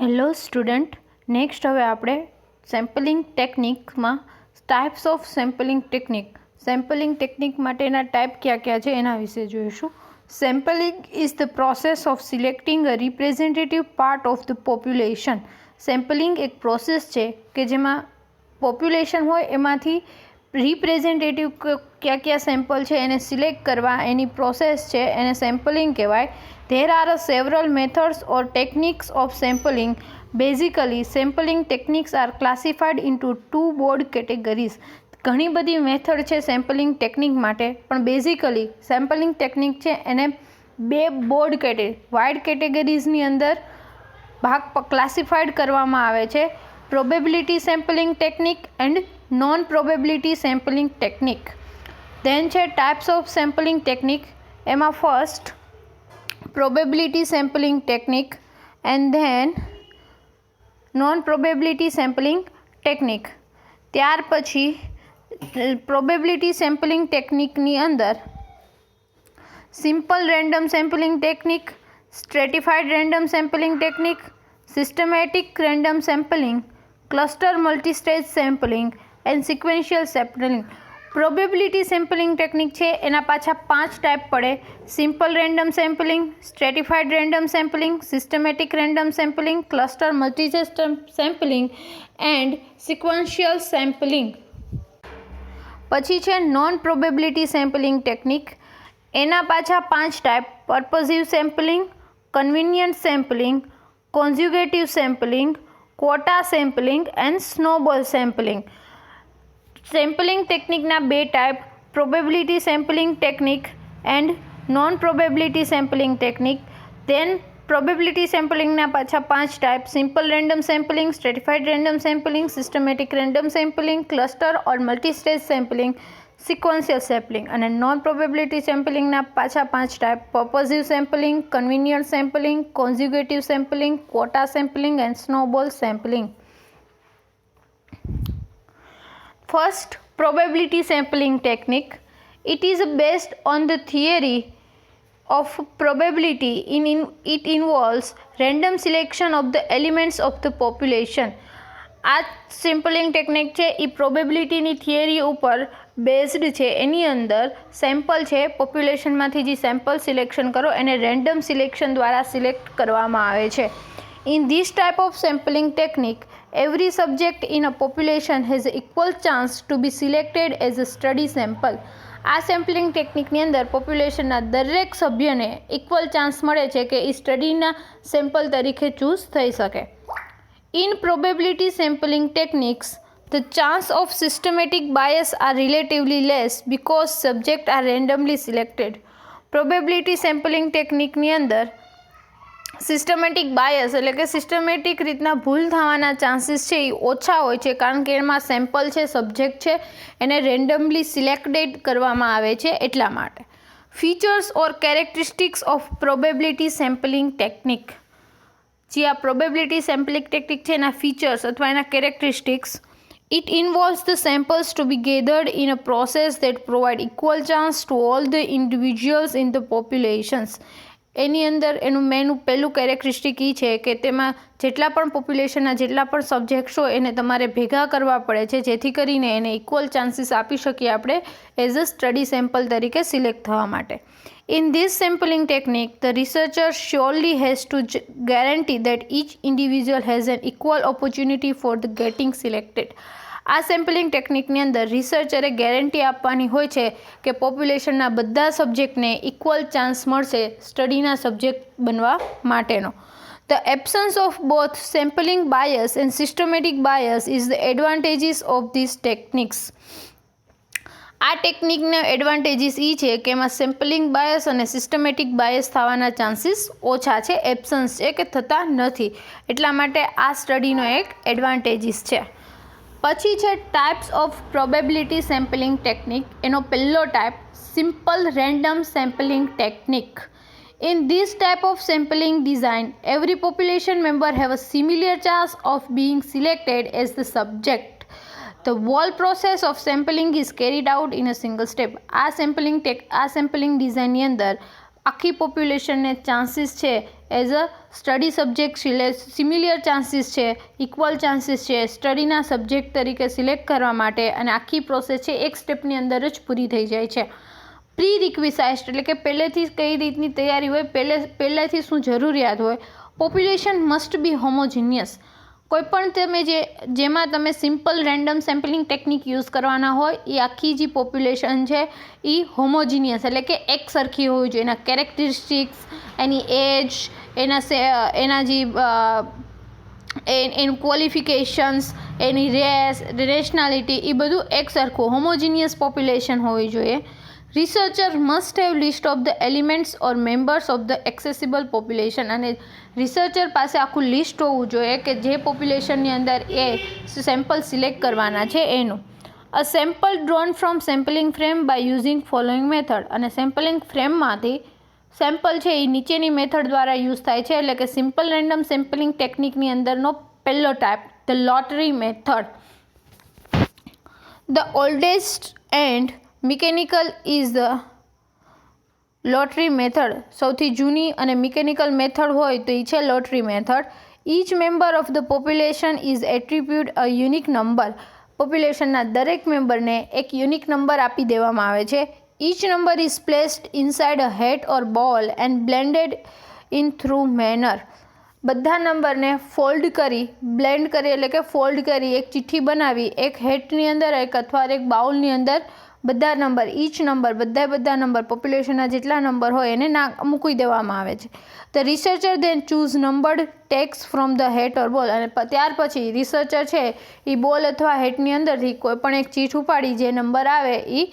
Hello student, next હવે આપણે sampling ટેકનિકમાં ટાઈપ્સ ઓફ સેમ્પલિંગ ટેકનિક માટેના ટાઈપ ક્યાં છે એના વિશે જોઈશું. Sampling is the process of selecting a representative part of the population. Sampling એક પ્રોસેસ છે કે જેમાં પોપ્યુલેશન હોય એમાંથી રિપ્રેઝેન્ટેટિવ કયા સેમ્પલ છે એને સિલેક્ટ કરવા એની પ્રોસેસ છે, એને સેમ્પલિંગ કહેવાય. There are several methods or techniques of sampling. Basically, sampling techniques are classified into two broad categories. ઘણી બધી મેથડ છે સેમ્પલિંગ ટેકનિક માટે, પણ બેઝિકલી સેમ્પલિંગ ટેકનિક છે એને બે બોર્ડ વાઇડ કેટેગરીઝની અંદર ક્લાસિફાઈડ કરવામાં આવે છે: probability sampling technique and non probability sampling technique. Then છે ટાઈપ્સ ઓફ સેમ્પલિંગ ટેકનિક. એમાં first probability sampling technique and then non probability sampling technique. ત્યાર પછી probability sampling techniqueની અંદર simple random sampling technique, stratified random sampling technique, systematic random sampling, cluster multistage sampling and sequential sampling. Probability sampling technique છે એના પાછા 5 type પડે: simple random sampling, stratified random sampling, systematic random sampling, cluster multistage sampling and sequential sampling. પછી છે non probability sampling technique. એના પાછા 5 type: purposive sampling, convenient sampling, conjugative sampling, quota sampling and snowball sampling. Sampling ટેકનિકના બે type: probability sampling technique and non probability sampling technique. Then probability સેમ્પલિંગના પાછા 5 type: simple random sampling, stratified random sampling, systematic random sampling, cluster or multistage sampling, sequential sampling. અને non probability સેમ્પલિંગના પાછા 5 type: purposive sampling, convenient sampling, conjugative sampling, quota sampling and snowball sampling. First, probability sampling technique. It is based on the theory of probability. It involves random selection of the elements of the population. આ sampling technique છે એ પ્રોબેબિલિટીની theory ઉપર based છે. એની અંદર sample છે, પોપ્યુલેશનમાંથી જે sample selection કરો એને random selection દ્વારા સિલેક્ટ કરવામાં આવે છે. In this type of sampling technique, every subject in a population has equal chance to be selected as a study sample. આ સેમ્પલિંગ ટેકનિકની અંદર પોપ્યુલેશનના દરેક સભ્યને ઇક્વલ ચાન્સ મળે છે કે એ સ્ટડીના સેમ્પલ તરીકે ચૂઝ થઈ શકે. In probability sampling techniques, the chance of systematic bias are relatively less because subjects are randomly selected. Probability sampling ટેકનિકની અંદર સિસ્ટમેટિક બાયસ એટલે કે સિસ્ટમેટિક રીતના ભૂલ થવાના ચાન્સીસ છે એ ઓછા હોય છે, કારણ કે એમાં સેમ્પલ છે, સબ્જેક્ટ છે, એને રેન્ડમલી સિલેક્ટેડ કરવામાં આવે છે એટલા માટે. Features or characteristics of probability sampling technique. જે આ પ્રોબેબિલિટી સેમ્પલિંગ ટેકનિક છે એના ફીચર્સ અથવા એના characteristics: It involves the samples to be gathered in a process that provide equal chance to all the individuals in the populations. એની અંદર એનું પહેલું characteristic એ છે કે તેમાં જેટલા પણ પોપ્યુલેશનના જેટલા પણ સબ્જેક્ટ્સ હોય એને તમારે ભેગા કરવા પડે છે, જેથી કરીને એને ઇક્વલ ચાન્સીસ આપી શકીએ આપણે એઝ અ સ્ટડી સેમ્પલ તરીકે સિલેક્ટ થવા માટે. In this sampling technique, the researcher surely has to guarantee that each individual has an equal opportunity for the getting selected. આ સેમ્પલિંગ ટેકનિકની અંદર રિસર્ચરે ગેરંટી આપવાની હોય છે કે પોપ્યુલેશનના બધા સબ્જેક્ટને ઇક્વલ ચાન્સ મળશે સ્ટડીના સબ્જેક્ટ બનવા માટેનો. The absence of both sampling bias and systematic bias is the advantages of these techniques. આ ટેકનિકના એડવાન્ટેજીસ એ છે કે એમાં સેમ્પલિંગ બાયસ અને સિસ્ટમેટિક બાયસ થવાના ચાન્સીસ ઓછા છે, એબ્સન્સ છે કે થતા નથી. એટલા માટે આ સ્ટડીનો એક એડવાન્ટેજીસ છે. પછી છે types of probability sampling technique. એનો પહેલો type simple random sampling technique. In this type of sampling design, every population member have a similar chance of being selected as the subject. The whole process of sampling is carried out in a single step. આ sampling ડિઝાઇનની અંદર આખી પોપ્યુલેશનને chances છે as a study subject સિમિલિયર chances છે, equal chances છે સ્ટડીના subject તરીકે select કરવા માટે, અને આખી પ્રોસેસ છે એક સ્ટેપની અંદર જ પૂરી થઈ જાય છે. પ્રી રિક્વિસાઇઝડ એટલે કે પહેલેથી કઈ રીતની તૈયારી હોય, પહેલેથી શું જરૂરિયાત હોય. પોપ્યુલેશન મસ્ટ બી હોમોજીનિયસ. કોઈપણ તમે જેમાં તમે simple random sampling technique use કરવાના હોય એ આખી જે પોપ્યુલેશન છે એ હોમોજીનિયસ એટલે કે એક સરખી હોવી જોઈએ. એના કેરેક્ટરિસ્ટિક્સ, એની એજ, એના જે એનું ક્વોલિફિકેશન્સ, એની રેશનાલિટી, એ બધું એક સરખું હોમોજીનિયસ પોપ્યુલેશન હોવી જોઈએ. Researcher must have list of the elements or members of the accessible population. અને રિસર્ચર પાસે આખું લિસ્ટ હોવું જોઈએ કે જે પોપ્યુલેશનની અંદર એ સેમ્પલ સિલેક્ટ કરવાના છે એનું. A sample drawn from sampling frame by using following method. અને સેમ્પલિંગ ફ્રેમમાંથી સેમ્પલ છે એ નીચેની મેથડ દ્વારા યુઝ થાય છે. એટલે કે સિમ્પલ રેન્ડમ સેમ્પલિંગ ટેકનિકની અંદરનો પહેલો type, the lottery method. The oldest and mechanical is the lottery method. સૌથી જૂની અને મિકેનિકલ મેથડ હોય તો એ છે lottery method. Each member of the population is attribute a unique number. પોપ્યુલેશનના દરેક મેમ્બરને એક યુનિક નંબર આપી દેવામાં આવે છે. Each number is placed inside a hat or bowl and blended in thorough manner. બધા નંબરને ફોલ્ડ કરી, બ્લેન્ડ કરી એટલે કે ફોલ્ડ કરી, એક ચિઠ્ઠી બનાવી, એક હેટની અંદર અથવા એક બાઉલની અંદર બધા નંબર, ઈચ નંબર, બધા નંબર, પોપ્યુલેશનના જેટલા નંબર હોય એને મૂકી દેવામાં આવે છે. The researcher then choose numbered tags from the hat or bowl. અને ત્યાર પછી રિસર્ચર છે એ બોલ અથવા હેટની અંદરથી કોઈ પણ એક ચીઠ ઉપાડી જે નંબર આવે એ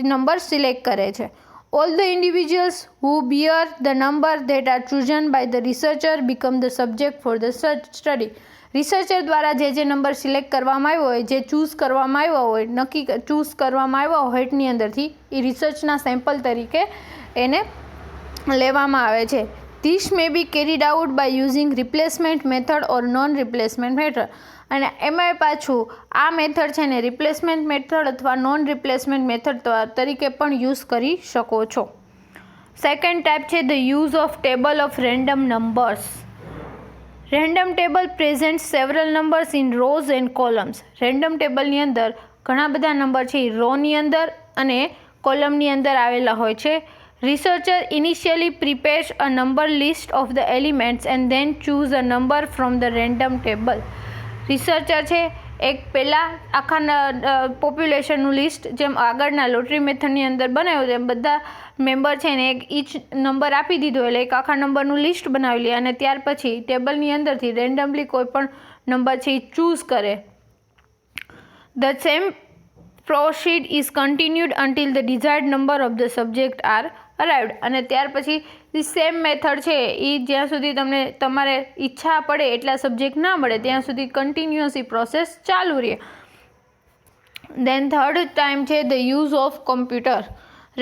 નંબર સિલેક્ટ કરે છે. All the individuals who bear the number that are chosen by the researcher become the subject for the study. Researcher દ્વારા જે નંબર સિલેક્ટ કરવામાં આવ્યો હોય, જે ચૂઝ કરવામાં આવ્યો હોય, ચૂઝ કરવામાં આવ્યો હોય હેટની અંદરથી, એ રિસર્ચના સેમ્પલ તરીકે એને લેવામાં આવે છે. This may be carried out by using replacement method or non replacement method. અને એમાંય પાછું આ મેથડ છે ને રિપ્લેસમેન્ટ મેથડ અથવા નોન રિપ્લેસમેન્ટ મેથડ તરીકે પણ યુઝ કરી શકો છો. સેકન્ડ ટાઈપ છે the use of table of random numbers. Random table present several numbers in rows and columns. Random ટેબલની અંદર ઘણા બધા નંબર છે એ રોની અંદર અને કોલમની અંદર આવેલા હોય છે. Researcher initially prepares a number list of the elements and then choose a number from the random table. Researcher છે એક પહેલાં આખા પોપ્યુલેશનનું લિસ્ટ જેમ આગળના લોટરી મેથડની અંદર બનાવ્યું તેમ બધા મેમ્બર છે ને એક ઈચ નંબર આપી દીધો એટલે એક આખા નંબરનું લિસ્ટ બનાવી લે અને ત્યાર પછી ટેબલની અંદરથી રેન્ડમલી કોઈ પણ નંબર છે એ ચૂઝ કરે. The same proceed is continued until the desired number of the subject are arrived. અને ત્યાર પછી સેમ મેથડ છે એ જ્યાં સુધી તમને તમારે ઈચ્છા પડે એટલા સબ્જેક્ટ ના મળે ત્યાં સુધી કન્ટિન્યુઅસ એ પ્રોસેસ ચાલુ રહે. દેન થર્ડ ટાઈમ છે the use of computer.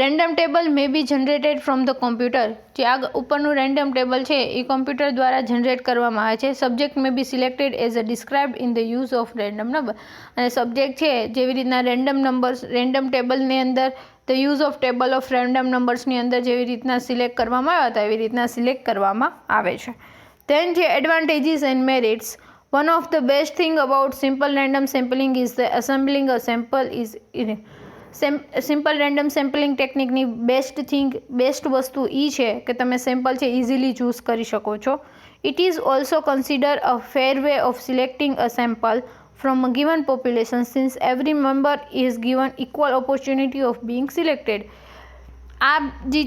Random table may be generated from the computer. જે આ ઉપરનું રેન્ડમ ટેબલ છે એ કોમ્પ્યુટર દ્વારા જનરેટ કરવામાં આવે છે. Subject may be selected as a described in the use of random number. અને સબ્જેક્ટ છે જેવી રીતના રેન્ડમ ટેબલની અંદર the use of table of random નંબર્સની અંદર જેવી રીતના સિલેક્ટ કરવામાં આવ્યા હતા એવી રીતના સિલેક્ટ કરવામાં આવે છે. ધેન છે advantages and merits. One of the best thing about simple random sampling is the assembling a sample is. Simple random sampling ટેકનિકની બેસ્ટ વસ્તુ એ છે કે તમે સેમ્પલ છે ઇઝીલી ચૂઝ કરી શકો છો. It is also consider a fair way of selecting a sample from a given population since every member is given equal opportunity of being selected. આ જે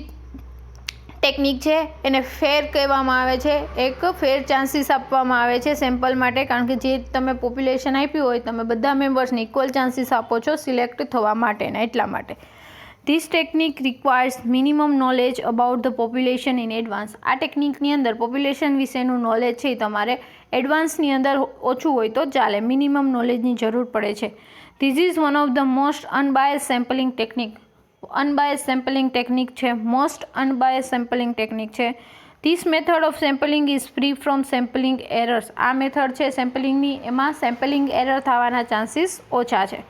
ટેકનિક છે એને ફેર કહેવામાં આવે છે. એક ફેર ચાન્સીસ આપવામાં આવે છે સેમ્પલ માટે, કારણ કે જે તમે પોપ્યુલેશન આપ્યું હોય તમે બધા મેમ્બર્સને ઇક્વલ ચાન્સીસ આપો છો સિલેક્ટ થવા માટેના, એટલા માટે. This technique requires minimum knowledge about the population in advance. આ ટેકનિકની અંદર પોપ્યુલેશન વિશેનું નોલેજ છે તમારે એડવાન્સની અંદર ઓછું હોય તો ચાલે, મિનિમમ નોલેજની જરૂર પડે છે. This is one of the most unbias sampling technique. Unbias sampling technique છે, મોસ્ટ અનબાયસ સેમ્પલિંગ ટેકનિક છે. This method of sampling is free from sampling errors. આ મેથડ છે સેમ્પલિંગની, એમાં સેમ્પલિંગ એરર થવાના ચાન્સીસ ઓછા છે.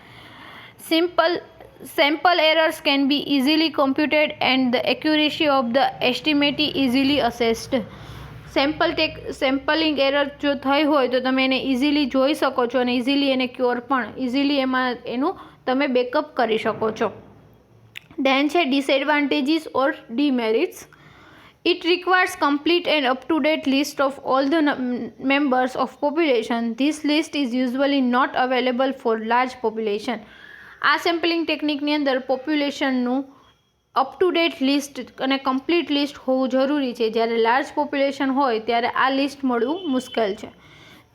Sample errors can be easily computed and the accuracy of the estimate is easily assessed. Sampling error જો થઈ હોય તો તમે એને ઇઝીલી જોઈ શકો છો અને ઇઝીલી એને ક્યોર પણ ઇઝીલી એમાં એનું તમે બેકઅપ કરી શકો છો. ધેન છે disadvantages or demerits. It requires complete and up-to-date list of all the members of population. This list is usually not available for large population. આ સેમ્પલિંગ ટેકનિકની અંદર પોપ્યુલેશનનું અપ ટુ ડેટ લિસ્ટ અને complete list હોવું જરૂરી છે. જ્યારે large population હોય ત્યારે આ લિસ્ટ મળવું મુશ્કેલ છે.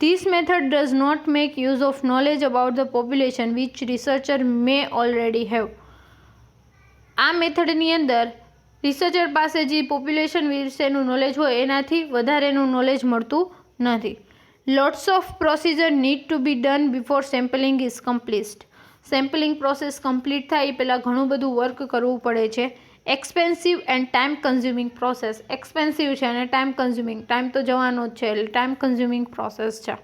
This method does not make use of knowledge about the population which researcher may already have. આ મેથડની અંદર રિસર્ચર પાસે જે પોપ્યુલેશન વિશેનું નોલેજ હોય એનાથી વધારેનું નોલેજ મળતું નથી. Lots of procedure need to B done before sampling is complete. Sampling process complete થાય એ પહેલાં ઘણું બધું વર્ક કરવું પડે છે. Expensive end time consuming process. Expensive છે અને ટાઈમ કન્ઝ્યુમિંગ, ટાઈમ તો જવાનો જ છે એટલે ટાઈમ કન્ઝ્યુમિંગ પ્રોસેસ છે.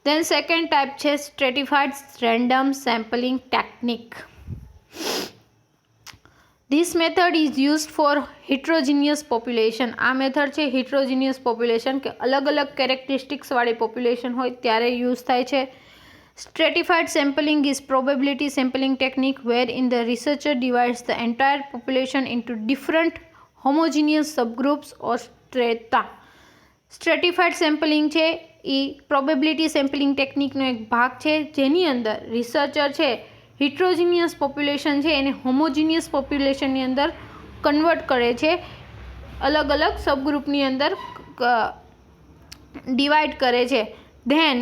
દેન સેકન્ડ ટાઈપ છે stratified random sampling technique. This method is used for heterogeneous population. આ મેથડ છે heterogeneous population કે અલગ અલગ કેરેક્ટરિસ્ટિક્સ વાળી પોપ્યુલેશન હોય ત્યારે યુઝ થાય છે. Stratified sampling is probability sampling technique wherein the researcher divides the entire population into different homogeneous subgroups or strata. Stratified sampling છે એ probability sampling ટેકનિકનો એક ભાગ છે જેની અંદર રિસર્ચર છે હિટ્રોજીનિયસ પોપ્યુલેશન છે એને હોમોજીનિયસ પોપ્યુલેશનની અંદર કન્વર્ટ કરે છે, અલગ અલગ સબગ્રુપની અંદર ડિવાઈડ કરે છે. Then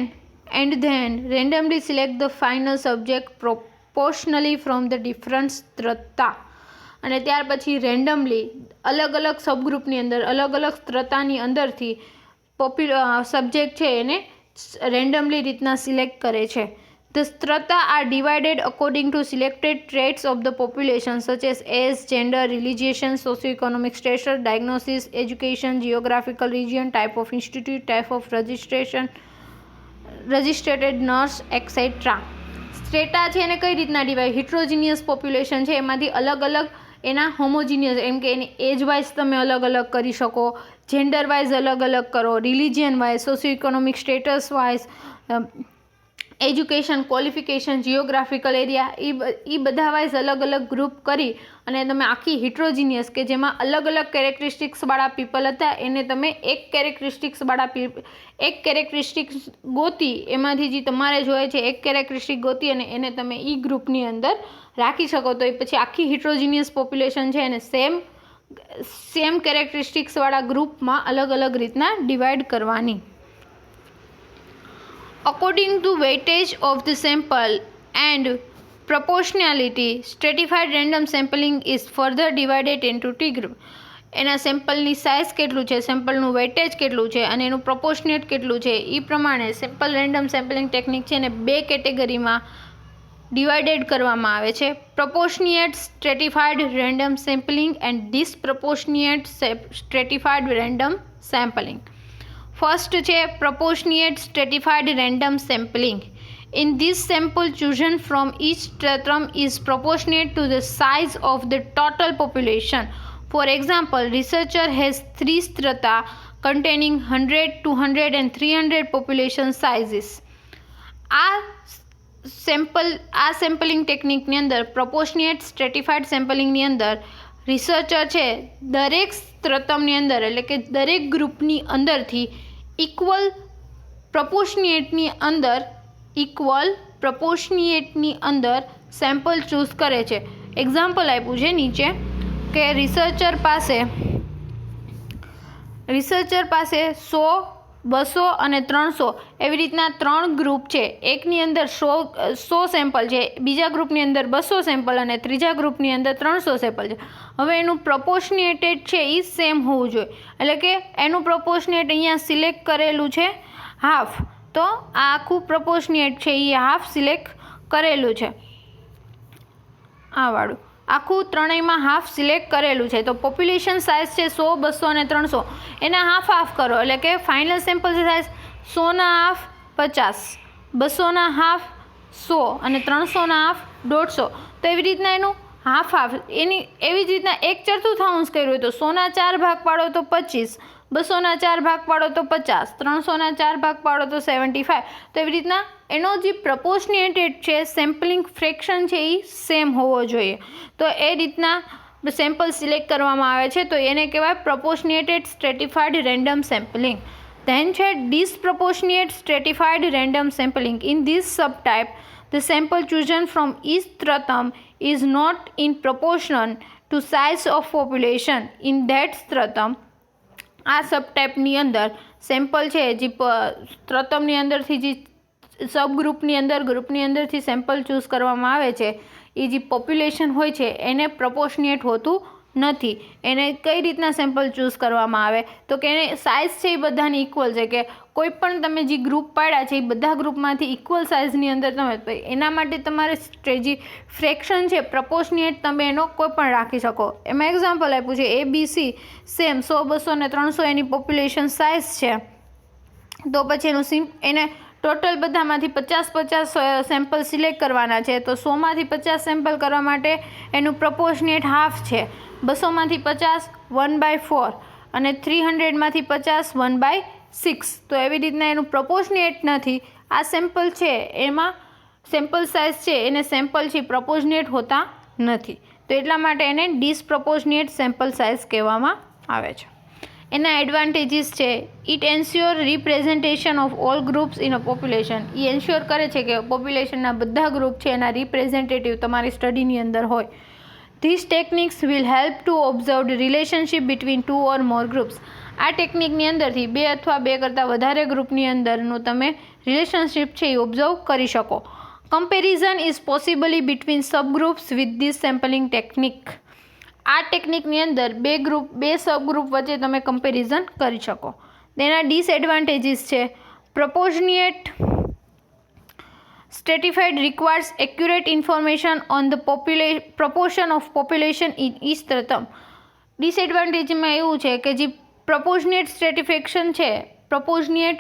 randomly select the final subject proportionally from the different strata. અને ત્યાર પછી રેન્ડમલી અલગ અલગ સબગ્રુપની અંદર અલગ અલગ સ્ત્રતાની અંદરથી સબ્જેક્ટ છે એને રેન્ડમલી રીતના સિલેક્ટ કરે છે. The strata are divided according to selected traits of the population such as age, gender, religion, socioeconomic status, diagnosis, education, geographical region, type of institute, type of registration, registered nurse, etc. સ્ટ્રેટા છે એને કઈ રીતના divide, હિટ્રોજીનિયસ population છે એમાંથી અલગ અલગ એના homogeneous એમ કે એની એજ વાઇઝ તમે અલગ અલગ કરી શકો, જેન્ડર વાઇઝ અલગ અલગ કરો, religion wise, socio economic status wise, education, qualification, geographical area એ બધા વાઇઝ અલગ અલગ ગ્રુપ કરી અને તમે આખી હિટ્રોજીનિયસ કે જેમાં અલગ અલગ કેરેક્ટરિસ્ટિક્સવાળા પીપલ હતા એને તમે એક કેરેક્ટરિસ્ટિક્સ ગોતી, એમાંથી જે તમારે જોઈએ છે એક કેરેક્ટરિસ્ટિક ગોતી અને એને તમે ઈ ગ્રુપની અંદર રાખી શકો. તો એ પછી આખી હિટ્રોજીનિયસ પોપ્યુલેશન છે એને સેમ કેરેક્ટરિસ્ટિક્સવાળા ગ્રુપમાં અલગ અલગ રીતના ડિવાઈડ કરવાની. According to weightage of the sample and proportionality, stratified random sampling is further divided into two groups. એના સેમ્પલની સાઇઝ કેટલું છે, સેમ્પલનું વેટેજ કેટલું છે અને એનું પ્રોપોર્શનેટ કેટલું છે એ પ્રમાણે સેમ્પલ રેન્ડમ સેમ્પલિંગ ટેકનિક છે એને બે કેટેગરીમાં ડિવાઇડેડ કરવામાં આવે છે. Proportionate stratified random sampling and disproportionate stratified random sampling. First છે proportionate stratified random sampling. In this sample chosen from each stratum is proportionate to the size of the total population. For example, researcher has 3 strata containing 100, 200 and 300 population sizes. આ sampling ટેકનિકની અંદર પ્રોપોર્શનિએટ સ્ટ્રેટિફાઈડ સેમ્પલિંગની અંદર researcher છે દરેક સ્ત્રતમની અંદર એટલે કે દરેક ગ્રુપની અંદરથી ઇક્વલ પ્રપોર્શનિએટની અંદર સેમ્પલ ચૂઝ કરે છે. એક્ઝામ્પલ આપ્યું છે નીચે કે રિસર્ચર પાસે 100, 200 અને 300 એવી રીતના 3 ગ્રુપ છે. એકની અંદર 100 સેમ્પલ છે, બીજા ગ્રુપની અંદર 200 સેમ્પલ અને ત્રીજા ગ્રુપની અંદર 300 સેમ્પલ છે. હવે એનું પ્રપોર્શનિએટેડ છે એ સેમ હોવું જોઈએ, એટલે કે એનું પ્રપોર્શનિએટ અહીંયા સિલેક્ટ કરેલું છે હાફ, તો આ આખું પ્રપોર્શનિએટ છે એ હાફ સિલેક્ટ કરેલું છે, આ વાળું આખું ત્રણેયમાં હાફ સિલેક્ટ કરેલું છે. તો પોપ્યુલેશન સાઇઝ છે 100, 200 અને 300 એના હાફ કરો એટલે કે ફાઇનલ સેમ્પલ સાઇઝ 100ના હાફ 50, 200ના હાફ 100 અને 300ના હાફ 150. તો એવી રીતના એનું હાફ એની એવી જ રીતના 1/4 કર્યું હોય તો 100ના 4 ભાગ પાડો તો 25, 200ના 4 ભાગ પાડો તો 50, 300ના 4 ભાગ પાડો તો 75. તો એવી રીતના એનો જે પ્રપોર્શનેટેડ છે સેમ્પલિંગ ફ્રેક્શન છે એ સેમ હોવો જોઈએ. તો એ રીતના સેમ્પલ સિલેક્ટ કરવામાં આવે છે, તો એને કહેવાય proportionated stratified random sampling. Then છે disproportionate stratified random sampling. In this subtype the sample chosen from each stratum is not in proportion to size of population in that stratum. આ સબટાઇપની અંદર sample છે જે સ્ટ્રટમની અંદરથી જે સબગ્રુપની ગ્રુપની અંદરથી સેમ્પલ ચૂઝ કરવામાં આવે છે એ જે પોપ્યુલેશન હોય છે એને પ્રપોર્શનેટ હોતું નથી. એને કઈ રીતના સેમ્પલ ચૂઝ કરવામાં આવે તો કે એને સાઇઝ છે એ બધાની ઇક્વલ છે, કે કોઈ પણ તમે જે ગ્રુપ પાડ્યા છે એ બધા ગ્રુપમાંથી ઇક્વલ સાઇઝની અંદર તમે એના માટે તમારે જે ફ્રેક્શન છે પ્રપોર્શનેટ તમે એનો કોઈ પણ રાખી શકો. એમાં એક્ઝામ્પલ આપ્યું છે ABC સેમ 100, 200 ને 300 એની પોપ્યુલેશન સાઇઝ છે, તો પછી એનું એને ટોટલ બધામાંથી 50-50 સેમ્પલ સિલેક્ટ કરવાના છે. તો 100માંથી 50 સેમ્પલ કરવા માટે એનું પ્રપોર્શનેટ હાફ છે, 200માંથી 50 1/4 અને 300માંથી 50 1/6. તો એવી રીતના એનું પ્રપોર્શનેટ નથી. આ સેમ્પલ છે એમાં સેમ્પલ સાઇઝ છે એને સેમ્પલ છે પ્રપોર્શનેટ હોતા નથી, તો એટલા માટે એને ડિસપ્રોપોર્શનેટ સેમ્પલ સાઇઝ કહેવામાં આવે છે. એના એડવાન્ટેજીસ છે it ensure representation of all groups in a population. A ensure કરે છે કે પોપ્યુલેશનના બધા ગ્રુપ છે એના રિપ્રેઝેન્ટેટિવ તમારી સ્ટડીની અંદર હોય. This techniques will help to observe relationship between 2 or more groups. આ ટેકનિકની અંદરથી 2 અથવા 2 કરતાં વધારે ગ્રુપની અંદરનું તમે રિલેશનશિપ છે એ ઓબ્ઝર્વ કરી શકો. Comparison is possibly between subgroups with this sampling technique. આ ટેકનિકની અંદર 2 સબગ્રુપ વચ્ચે તમે કમ્પેરિઝન કરી શકો. તેના ડિસએડવાન્ટેજીસ છે પ્રપોર્શનેટ stratified requires accurate information on the proportion of population in each stratum. ડિસએડવાન્ટેજમાં એવું છે કે જે પ્રપોર્શનેટ સ્ટ્રેટિફિકેશન છે, પ્રપોર્શનેટ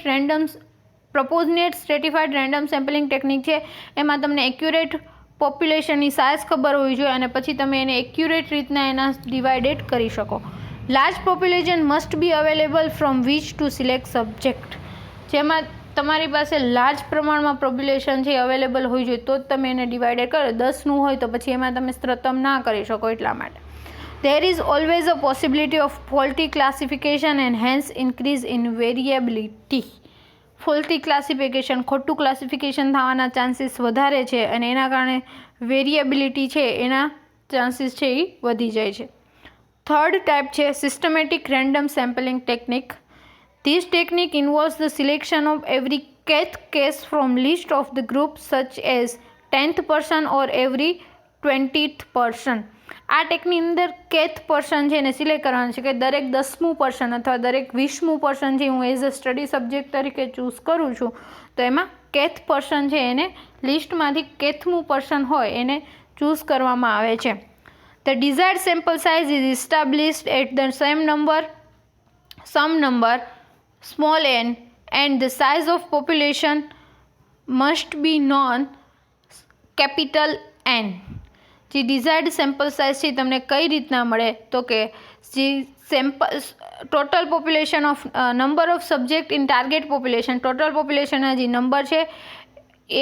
સ્ટ્રેટિફાઈડ રેન્ડમ સેમ્પલિંગ ટેકનિક છે એમાં તમને એક્યુરેટ પોપ્યુલેશનની સાઇઝ ખબર હોવી જોઈએ અને પછી તમે એને એક્યુરેટ રીતના એના ડિવાઇડેડ કરી શકો. Large population must be available from which to select subject. જેમાં તમારી પાસે લાર્જ પ્રમાણમાં પોપ્યુલેશન છે અવેલેબલ હોવી જોઈએ તો જ તમે એને ડિવાઇડેડ કરો. 10નું હોય તો પછી એમાં તમે સ્ટ્રટમ ના કરી શકો. એટલા માટે there is always a possibility of faulty classification and hence increase in variability. Faulty classification, ખોટું ક્લાસિફિકેશન થવાના ચાન્સીસ વધારે છે અને એના કારણે વેરિએબિલિટી છે એના ચાન્સીસ છે એ વધી જાય છે. થર્ડ ટાઈપ છે systematic random sampling technique. This technique ઇન્વોલ્વ્સ the selection of every kth case from list of the group such as 10th person or every 20th person. આ ટેકની અંદર kth પર્સન છે એને સિલેક્ટ કરવાનું છે કે દરેક 10મું પર્સન અથવા દરેક 20મું પર્સન છે હું એઝ અ સ્ટડી સબ્જેક્ટ તરીકે ચૂઝ કરું છું તો એમાં kth પર્સન છે એને લિસ્ટમાંથી kthમું પર્સન હોય એને ચૂઝ કરવામાં આવે છે. The desired sample size is established at the some number small n and the size of population must be known capital N. જે ડિઝાયર્ડ સેમ્પલ સાઇઝ છે તમને કઈ રીતના મળે તો કે જે sample total population of number of subject in target population, total પોપ્યુલેશનના જે નંબર છે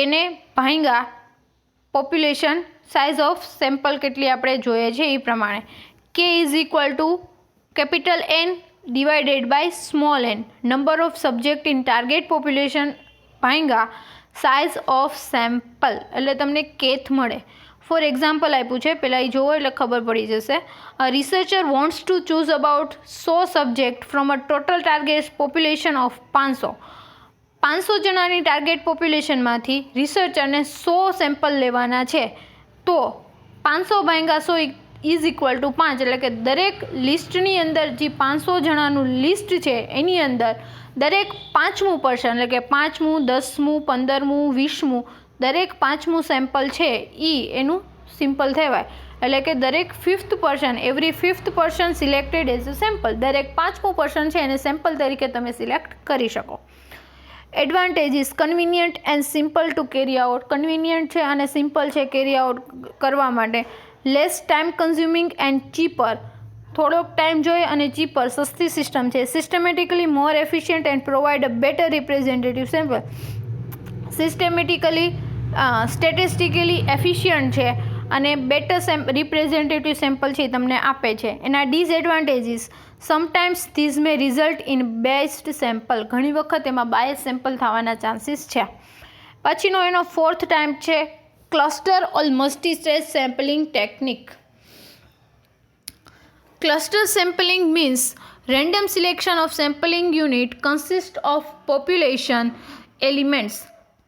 એને ભાંગ્યા પોપ્યુલેશન સાઇઝ ઓફ સેમ્પલ કેટલી આપણે જોઈએ છે એ પ્રમાણે કે is equal to capital N divided by small n, number of subject in target population ભાંગ્યા સાઇઝ ઓફ સેમ્પલ એટલે તમને kth મળે. ફોર એક્ઝામ્પલ આપ્યું છે, પહેલાં એ જોવો એટલે ખબર પડી જશે. A researcher wants to choose about 100 subject from a total target population of 500. 500 જણાની ટાર્ગેટ પોપ્યુલેશનમાંથી રિસર્ચરને 100 સેમ્પલ લેવાના છે તો 500 ભાંગ્યા 100 ઇઝ ઇક્વલ ટુ 5 એટલે કે દરેક લિસ્ટની અંદર જે 500 જણાનું લિસ્ટ છે એની અંદર દરેક 5મું પર્સન એટલે કે 5મું, 10મું, 15મું, 20મું દરેક 5મું સેમ્પલ છે એ એનું સિમ્પલ કહેવાય. એટલે કે દરેક 5th person, every 5th person selected as અ સેમ્પલ, દરેક 5મું પર્સન છે એને સેમ્પલ તરીકે તમે સિલેક્ટ કરી શકો. Advantages convenient and simple to carry out. Convenient છે અને સિમ્પલ છે કેરી આઉટ કરવા માટે. Less time consuming and cheaper. થોડોક ટાઈમ જોઈએ અને ચીપર સસ્તી સિસ્ટમ છે. Systematically more efficient and provide a better representative sample. Statistically efficient છે અને બેટર રિપ્રેઝેન્ટેટિવ સેમ્પલ છે તમને આપે છે. એના disadvantages: sometimes this May result in best sample. ઘણી વખત એમાં બાયસ સેમ્પલ થવાના ચાન્સીસ છે. પછીનો એનો ફોર્થ ટાઈપ છે cluster or multistage sampling technique. Cluster sampling means random selection of sampling unit consist of population elements.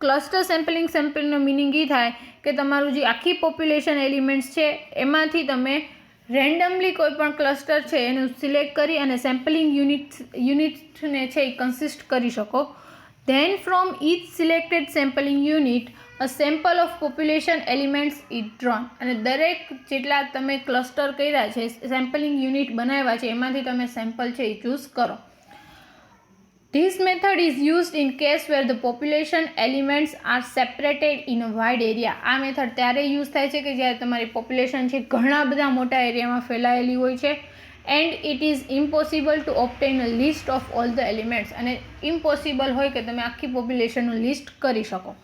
Cluster સેમ્પલિંગનો meaning એ થાય કે તમારું જે આખી પોપ્યુલેશન એલિમેન્ટ્સ છે એમાંથી તમે રેન્ડમલી કોઈ પણ ક્લસ્ટર છે એનું સિલેક્ટ કરી અને સેમ્પલિંગ યુનિટને છે એ કન્સિસ્ટ કરી શકો. Then from each selected sampling unit a sample of population elements is drawn. અને દરેક જેટલા તમે ક્લસ્ટર કર્યા છે, સેમ્પલિંગ યુનિટ બનાવ્યા છે, એમાંથી તમે સેમ્પલ છે એ ચૂઝ કરો. This method is used in case where the population elements are separated in a wide area. આ મેથડ ત્યારે યુઝ થાય છે કે જ્યારે તમારી પોપ્યુલેશન છે ઘણા બધા મોટા એરિયામાં ફેલાયેલી હોય છે and it is impossible to obtain a list of all the elements. અને ઇમ્પોસિબલ હોય કે તમે આખી પોપ્યુલેશનનું લિસ્ટ કરી શકો.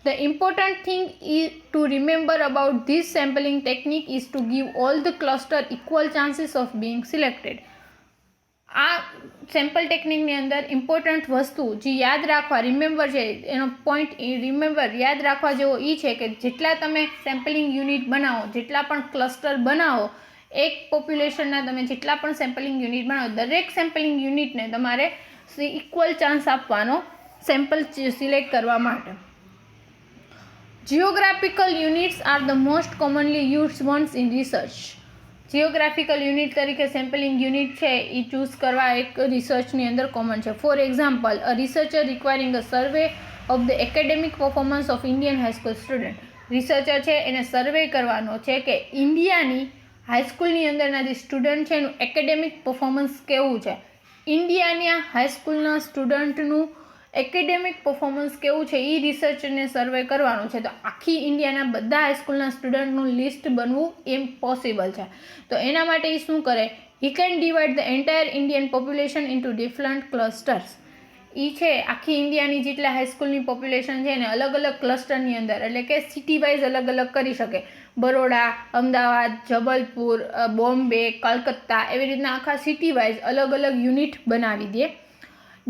The important thing is to remember about this sampling technique is to give all the cluster equal chances of being selected. આ sample ટેકનિકની અંદર important વસ્તુ જે યાદ રાખવા છે એનો પોઈન્ટ યાદ રાખવા જેવો એ છે કે જેટલા તમે સેમ્પલિંગ યુનિટ બનાવો, જેટલા પણ ક્લસ્ટર બનાવો, એક પોપ્યુલેશનના તમે જેટલા પણ સેમ્પલિંગ યુનિટ બનાવો, દરેક સેમ્પલિંગ યુનિટને તમારે ઇક્વલ ચાન્સ આપવાનો સેમ્પલ સિલેક્ટ કરવા માટે. Geographical units are the most commonly used ones in research. Geographical unit તરીકે સેમ્પલિંગ યુનિટ છે એ ચૂઝ કરવા એક રિસર્ચની અંદર કોમન છે. For example, a researcher requiring a survey of the academic performance of Indian high school student. Researcher છે એને સર્વે કરવાનો છે કે ઇન્ડિયાની હાઈસ્કૂલની અંદરના જે સ્ટુડન્ટ છે એનું એકેડેમિક પરફોર્મન્સ કેવું છે. ઇન્ડિયાના હાઈસ્કૂલના સ્ટુડન્ટનું એકેડેમિક પરફોર્મન્સ કેવું છે એ રિસર્ચને સર્વે કરવાનું છે. તો આખી ઇન્ડિયાના બધા હાઈસ્કૂલના સ્ટુડન્ટનું લિસ્ટ બનવું ઇમ્પોસિબલ છે. તો એના માટે એ શું કરે, he can divide the entire Indian population into different clusters. એ છે આખી ઇન્ડિયાની જેટલા હાઈસ્કૂલની પોપ્યુલેશન છે એને અલગ અલગ ક્લસ્ટરની અંદર, એટલે કે સિટી વાઇઝ અલગ અલગ કરી શકે. બરોડા, અમદાવાદ, જબલપુર, બોમ્બે, કલકત્તા, એવી રીતના આખા સિટી વાઇઝ અલગ અલગ યુનિટ બનાવી દે.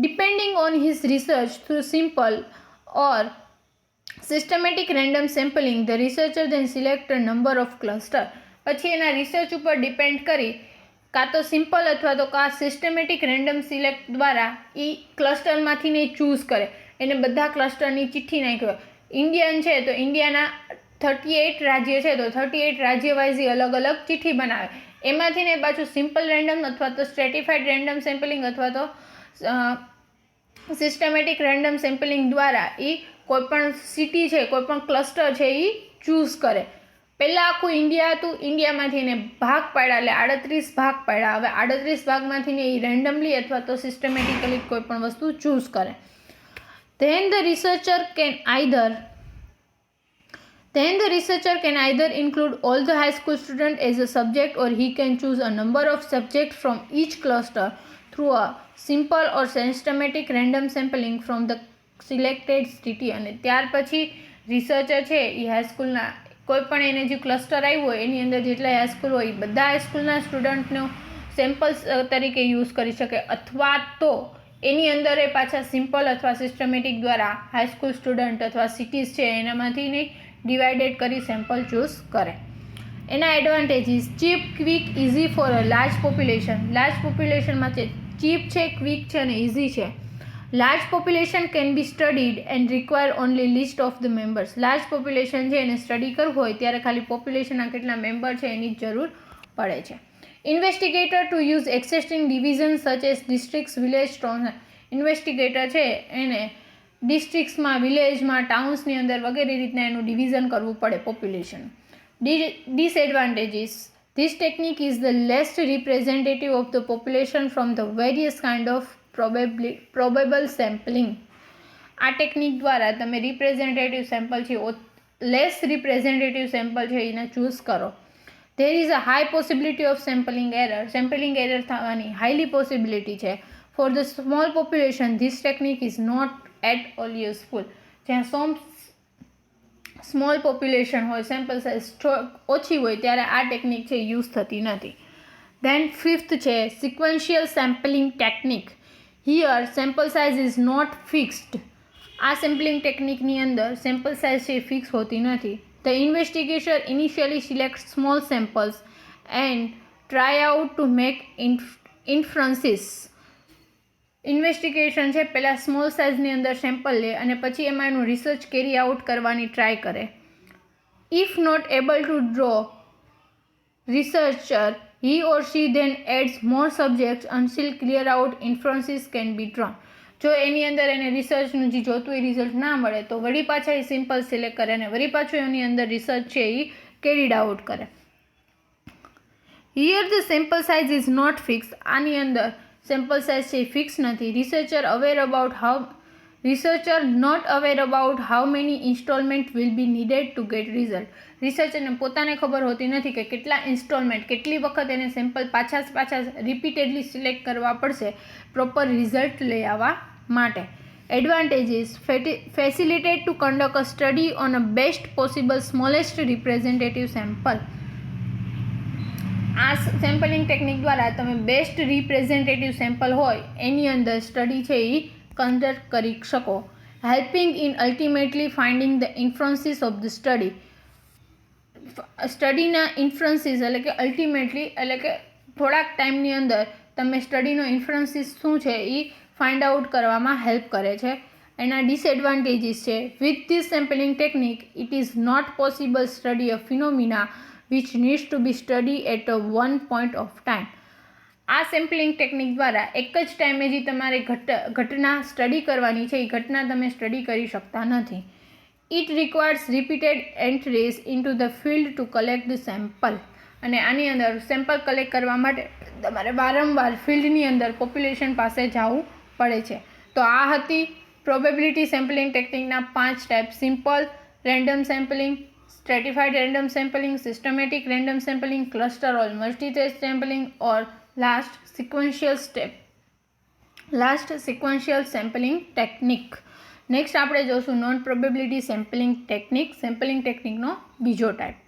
Depending on his research through simple or systematic random sampling, the researcher then select a number of cluster. પછી એના રિસર્ચ ઉપર ડિપેન્ડ કરી કાં તો સિમ્પલ અથવા તો કાં સિસ્ટમેટિક રેન્ડમ સિલેક્ટ દ્વારા એ ક્લસ્ટરમાંથી ને ચૂઝ કરે. એને બધા ક્લસ્ટરની ચિઠ્ઠી નાખી હોય. ઇન્ડિયન છે તો ઇન્ડિયાના 38 રાજ્ય છે તો 38 રાજ્ય વાઇઝ અલગ અલગ ચિઠ્ઠી બનાવે. એમાંથી ને પાછું સિમ્પલ રેન્ડમ અથવા તો સ્ટ્રેટિફાઈડ રેન્ડમ સેમ્પલિંગ અથવા તો સિસ્ટમેટિક રેન્ડમ સેમ્પલિંગ દ્વારા એ કોઈપણ સિટી છે, કોઈપણ ક્લસ્ટર છે એ ચૂઝ કરે. પહેલાં આખું ઇન્ડિયા હતું, ઇન્ડિયામાંથી એને ભાગ પાડ્યા, એટલે 38 ભાગ પાડ્યા. હવે 38 ભાગમાંથી ને એ રેન્ડમલી અથવા તો સિસ્ટમેટિકલી કોઈપણ વસ્તુ ચૂઝ કરે. Then the researcher can either include all the high school students as a subject or he can choose a number of subjects from each cluster through a simple or systematic random sampling from the selected city. અને ત્યાર પછી researcher છે એ હાઈસ્કૂલના કોઈ પણ એને જે cluster આવ્યું હોય એની અંદર જેટલા હાઈસ્કૂલ હોય એ બધા હાઈસ્કૂલના સ્ટુડન્ટનો સેમ્પલ્સ તરીકે યુઝ કરી શકે, અથવા તો એની અંદર એ પાછા સિમ્પલ અથવા સિસ્ટમેટિક દ્વારા હાઈસ્કૂલ સ્ટુડન્ટ અથવા સિટીઝ છે એનામાંથી ડિવાઇડેડ કરી સેમ્પલ ચૂઝ કરે. એના advantages: cheap, quick, easy for a large population. Large પોપ્યુલેશનમાં છે ચીપ છે, ક્વિક છે અને ઇઝી છે. Large population can be studied and require only list of the members. Large population છે એને સ્ટડી કરવું હોય ત્યારે ખાલી પોપ્યુલેશનના કેટલા મેમ્બર છે એની જ જરૂર પડે છે. Investigator to use existing division such as districts, village, town. Investigator છે એને ડિસ્ટ્રિક્ટ્સમાં, વિલેજમાં, ટાઉન્સની અંદર વગેરે રીતના એનું ડિવિઝન કરવું પડે population. Disadvantages: This technique is the least representative of the population from the various kind of probable sampling. આ ટેકનિક દ્વારા તમે રિપ્રેઝેન્ટેટિવ સેમ્પલ છે લેસ રિપ્રેઝેન્ટેટિવ સેમ્પલ છે એને ચૂઝ કરો. there is a high possibility of sampling error થવાની highly possibility છે. For the small population this technique is not at all useful. જ્યાં સ્મોલ પોપ્યુલેશન હોય, સેમ્પલ સાઇઝ ઓછી હોય ત્યારે આ ટેકનિક છે યુઝ થતી નથી. ધેન ફિફ્થ છે sequential sampling technique. Here sample size is not fixed. આ સેમ્પલિંગ ટેકનિકની અંદર સેમ્પલ સાઇઝ છે ફિક્સ હોતી નથી. The investigator initially select small samples and try out to make inferences. Investigation છે પહેલાં સ્મોલ સાઇઝની અંદર સેમ્પલ લે અને પછી એમાં એનું રિસર્ચ કેરી આઉટ કરવાની ટ્રાય કરે. If not able to draw researcher he or she then adds more subjects until clear out inferences can be drawn. જો એની અંદર એને રિસર્ચનું જે જોતું એ રિઝલ્ટ ના મળે તો વળી પાછા એ સિમ્પલ સિલેક્ટ કરે અને વળી પાછું એની અંદર રિસર્ચ છે એ કેરીડ આઉટ કરે. Here the sample size is not fix. આની અંદર સેમ્પલ સાઇઝ છે એ ફિક્સ નથી. Researcher not aware about how many installment will be needed to get result. રિસર્ચરને પોતાને ખબર હોતી નથી કે કેટલા ઇન્સ્ટોલમેન્ટ, કેટલી વખત એને સેમ્પલ પાછા રિપીટેડલી સિલેક્ટ કરવા પડશે પ્રોપર રિઝલ્ટ લઈ આવવા માટે. Advantages: facilitate to conduct a study on a best possible smallest representative sample. આ સેમ્પલિંગ ટેકનિક દ્વારા તમે બેસ્ટ રિપ્રેઝેન્ટેટિવ સેમ્પલ હોય એની અંદર સ્ટડી છે એ કન્ડક્ટ કરી શકો. Helping in ultimately finding the inferences of the study. સ્ટડીના ઇન્ફરન્સીસ એટલે કે અલ્ટિમેટલી એટલે કે થોડાક ટાઈમની અંદર તમે સ્ટડીનો ઇન્ફરન્સીસ શું છે એ ફાઇન્ડ આઉટ કરવામાં હેલ્પ કરે છે. એના ડિસએડવાન્ટેજીસ છે: with this sampling technique it is not possible study a phenomena which needs to be studied at a one point of time. આ સેમ્પલિંગ ટેકનિક દ્વારા એક જ ટાઈમે જે તમારે ઘટના સ્ટડી કરવાની છે એ ઘટના તમે સ્ટડી કરી શકતા નથી. It requires repeated entries into the field two collect the sample. અને આની અંદર સેમ્પલ કલેક્ટ કરવા માટે તમારે વારંવાર ફિલ્ડની અંદર પોપ્યુલેશન પાસે જવું પડે છે. તો આ હતી પ્રોબેબિલિટી સેમ્પલિંગ ટેકનિકના 5 type: simple, random sampling, stratified random sampling, systematic random sampling, cluster or multi-test sampling or last sequential sampling technique. Next આપણે જોશું non probability sampling technique, sampling ટેકનિકનો બીજો ટાઈપ.